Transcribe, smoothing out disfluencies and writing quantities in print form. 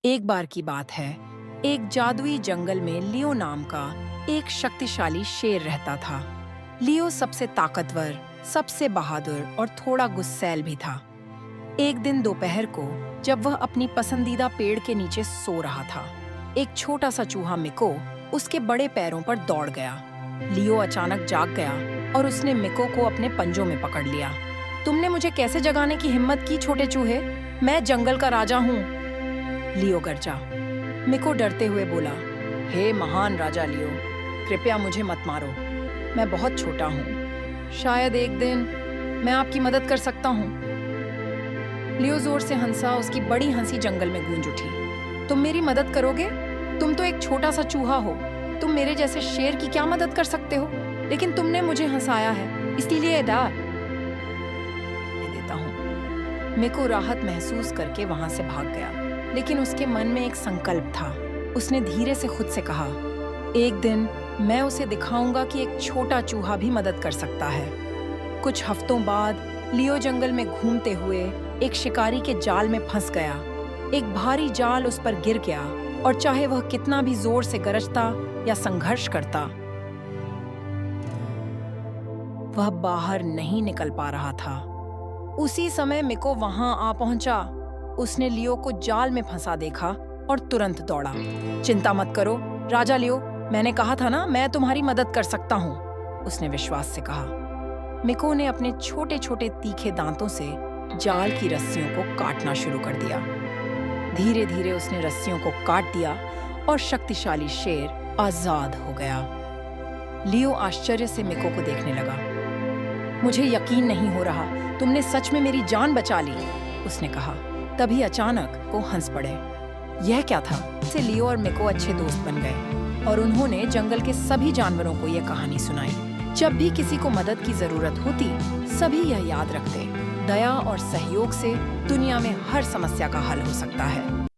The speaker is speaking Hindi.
एक बार की बात है, एक जादुई जंगल में लियो नाम का एक शक्तिशाली शेर रहता था। लियो सबसे ताकतवर, सबसे बहादुर और थोड़ा गुस्सैल भी था। एक दिन दोपहर को जब वह अपनी पसंदीदा पेड़ के नीचे सो रहा था, एक छोटा सा चूहा मिको उसके बड़े पैरों पर दौड़ गया। लियो अचानक जाग गया और उसने मिको को अपने पंजों में पकड़ लिया। तुमने मुझे कैसे जगाने की हिम्मत की, छोटे चूहे? मैं जंगल का राजा हूँ। लियो गरजा। मिको डरते हुए बोला, हे महान राजा लियो, कृपया मुझे मत मारो। मैं बहुत छोटा हूँ। शायद एक दिन मैं आपकी मदद कर सकता हूँ। लियो जोर से हंसा, उसकी बड़ी हंसी जंगल में गूंज उठी। तुम मेरी मदद करोगे? तुम तो एक छोटा सा चूहा हो। तुम मेरे जैसे शेर की क्या मदद कर सकते हो? लेकिन तुमने मुझे हंसाया है, इसलिए देता हूँ। मिको राहत महसूस करके वहां से भाग गया, लेकिन उसके मन में एक संकल्प था। उसने धीरे से खुद से कहा, एक दिन मैं उसे दिखाऊंगा कि एक छोटा चूहा भी मदद कर सकता है। कुछ हफ्तों बाद लियो जंगल में घूमते हुए एक शिकारी के जाल में फंस गया। एक भारी जाल उस पर गिर गया और चाहे वह कितना भी जोर से गरजता या संघर्ष करता, वह बाहर नहीं निकल पा रहा था। उसी समय मिको वहां आ पहुंचा। उसने लियो को जाल में फंसा देखा और तुरंत दौड़ा। चिंता मत करो राजा लियो, मैंने कहा था ना, मैं तुम्हारी मदद कर सकता हूँ, उसने विश्वास से कहा। मिको ने अपने छोटे छोटे तीखे दांतों से जाल की रस्सियों को काटना शुरू कर दिया। धीरे धीरे उसने रस्सियों को काट दिया और शक्तिशाली शेर आजाद हो गया। लियो आश्चर्य से मिको को देखने लगा। मुझे यकीन नहीं हो रहा, तुमने सच में मेरी जान बचा ली, उसने कहा। तभी अचानक वो हंस पड़े। यह क्या था? से लियो और मिको अच्छे दोस्त बन गए और उन्होंने जंगल के सभी जानवरों को यह कहानी सुनाई। जब भी किसी को मदद की जरूरत होती, सभी यह याद रखते, दया और सहयोग से दुनिया में हर समस्या का हल हो सकता है।